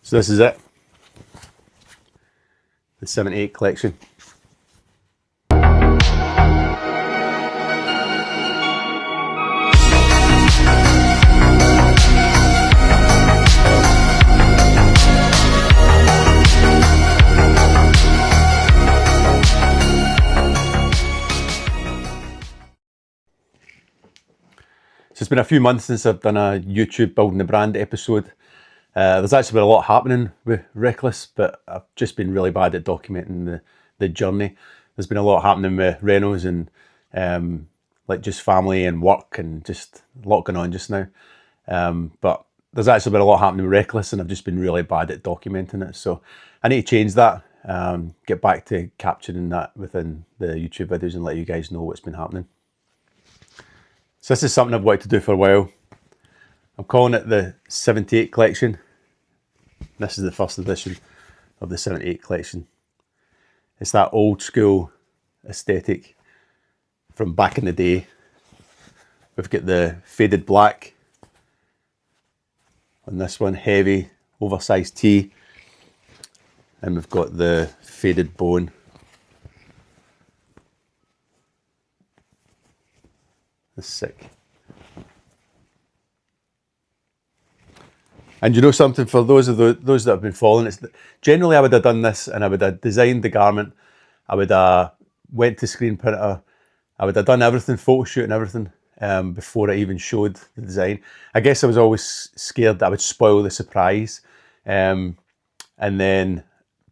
So this is it, the 78 collection. So it's been a few months since I've done a YouTube building the brand episode. There's actually been a lot happening with Reckless, but I've just been really bad at documenting the journey. There's been a lot happening with Renos and like just family and work and just a lot going on just now. But there's actually been a lot happening with Reckless and I've just been really bad at documenting it. So I need to change that, get back to capturing that within the YouTube videos and let you guys know what's been happening. So this is something I've wanted to do for a while. I'm calling it the 78 collection. This is the first edition of the 78 collection. It's that old school aesthetic from back in the day. We've got the faded black on this one, heavy, oversized tee. And we've got the faded bone. It's sick. And you know something, for those that have been following, it's generally I would have done this and I would have designed the garment, I would have went to screen printer, I would have done everything, photo shoot and everything before I even showed the design. I guess I was always scared that I would spoil the surprise. But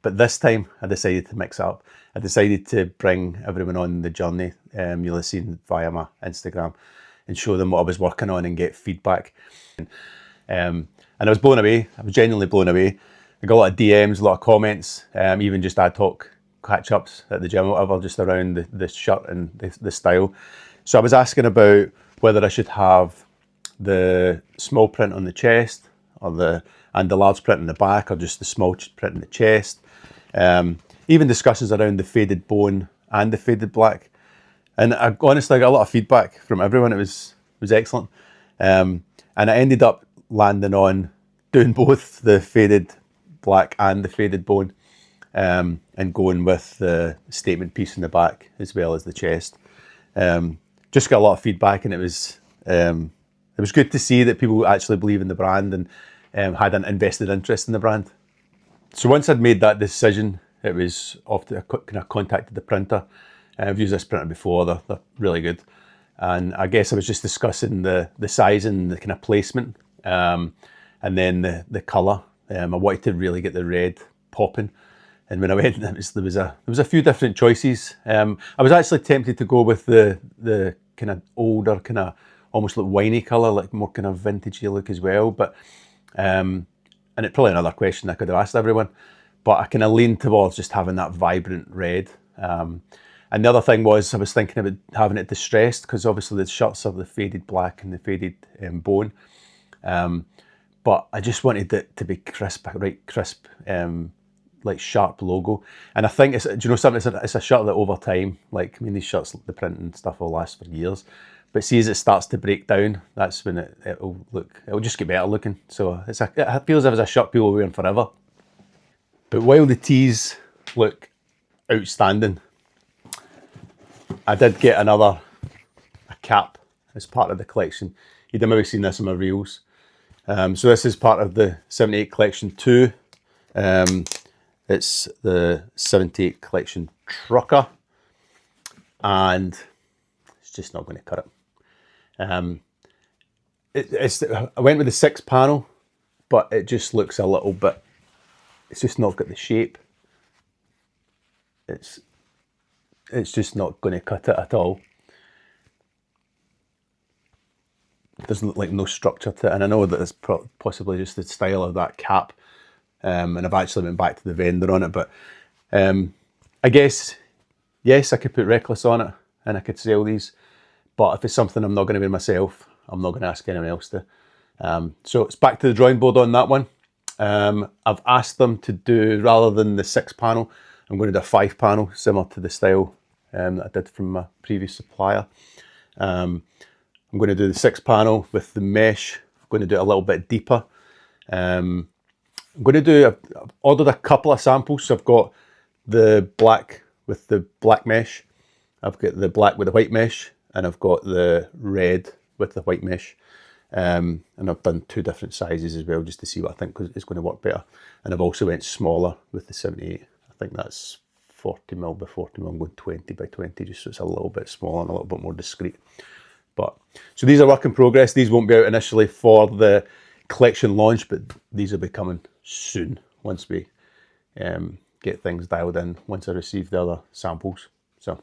this time I decided to mix it up. I decided to bring everyone on the journey you'll have seen via my Instagram and show them what I was working on and get feedback. And I was blown away. I was genuinely blown away. I got a lot of DMs, a lot of comments, even just ad hoc catch-ups at the gym or whatever, just around the shirt and the style. So I was asking about whether I should have the small print on the chest and the large print in the back, or just the small print in the chest. Even discussions around the faded bone and the faded black. And I honestly got a lot of feedback from everyone. It was excellent. And I ended up landing on doing both the faded black and the faded bone, and going with the statement piece in the back as well as the chest. Just got a lot of feedback, and it was good to see that people actually believe in the brand and had an invested interest in the brand. So once I'd made that decision, it was off to kind of contacted the printer. I've used this printer before, they're really good. And I guess I was just discussing the size and the kind of placement, and then the colour. I wanted to really get the red popping. And when I went, there was a few different choices. I was actually tempted to go with the kind of older, kind of almost like winey colour, like more kind of vintagey look as well. But and it's probably another question I could have asked everyone, but I kind of leaned towards just having that vibrant red. And the other thing was I was thinking about having it distressed, because obviously the shirts are the faded black and the faded bone. But I just wanted it to be crisp, like sharp logo. And I think do you know something? It's a shirt that over time, like, I mean, these shirts, the print and stuff will last for years. But see, as it starts to break down, that's when it'll just get better looking. So it feels as if it's a shirt people are wearing forever. But while the tees look outstanding, I did get a cap as part of the collection. You'd have maybe seen this in my reels. So this is part of the 78 collection 2. It's the 78 collection trucker, and it's just not going to cut it. I went with the 6 panel, but it just looks a little bit, it's just not got the shape. It's just not going to cut it at all. It doesn't look like no structure to it, and I know that it's possibly just the style of that cap, and I've actually went back to the vendor on it, but I guess, yes, I could put Reckless on it and I could sell these, but if it's something I'm not going to wear myself, I'm not going to ask anyone else to. So it's back to the drawing board on that one. I've asked them to do, rather than the 6 panel, I'm going to do a 5 panel, similar to the style that I did from my previous supplier. I'm going to do the 6 panel with the mesh. I'm going to do it a little bit deeper. I'm going to do, I've ordered a couple of samples. So I've got the black with the black mesh, I've got the black with the white mesh, and I've got the red with the white mesh. And I've done 2 different sizes as well, just to see what I think is going to work better. And I've also went smaller with the 78. I think that's 40mm by 40mm. I'm going 20 by 20, just so it's a little bit smaller and a little bit more discreet. But so these are work in progress. These won't be out initially for the collection launch, but these will be coming soon once we get things dialed in, once I receive the other samples. So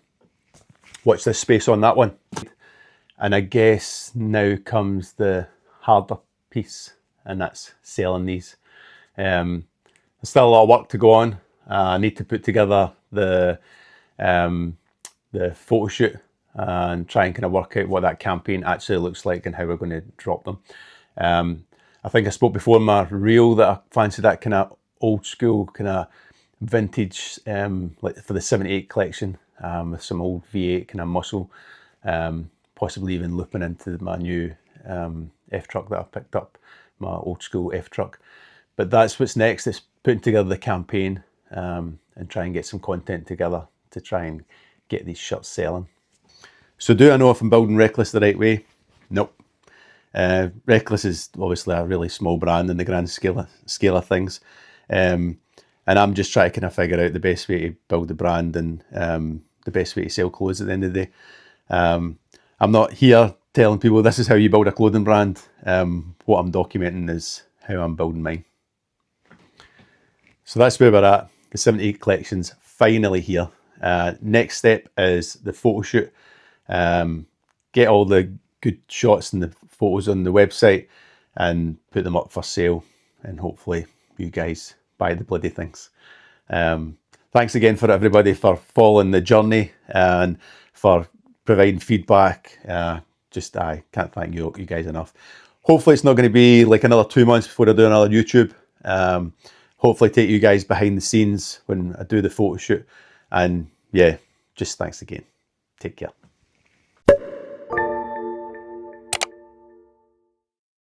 watch this space on that one. And I guess now comes the harder piece, and that's selling these. There's still a lot of work to go on. I need to put together the photo shoot and try and kind of work out what that campaign actually looks like and how we're going to drop them. I think I spoke before in my reel that I fancy that kind of old school, kind of vintage, like for the 78 collection, with some old V8 kind of muscle, possibly even looping into my new F-truck that I've picked up, my old school F-truck. But that's what's next. It's putting together the campaign and try and get some content together to try and get these shirts selling. So do I know if I'm building Reckless the right way? Nope. Reckless is obviously a really small brand in the grand scale of things. And I'm just trying to kind of figure out the best way to build the brand and the best way to sell clothes at the end of the day. I'm not here telling people this is how you build a clothing brand. What I'm documenting is how I'm building mine. So that's where we're at. The 78 collection's finally here. Next step is the photo shoot. Get all the good shots and the photos on the website and put them up for sale, and hopefully you guys buy the bloody things. Thanks again for everybody for following the journey and for providing feedback. I can't thank you guys enough. Hopefully it's not going to be like another 2 months before I do another YouTube. Hopefully take you guys behind the scenes when I do the photo shoot. And yeah, just thanks again. Take care.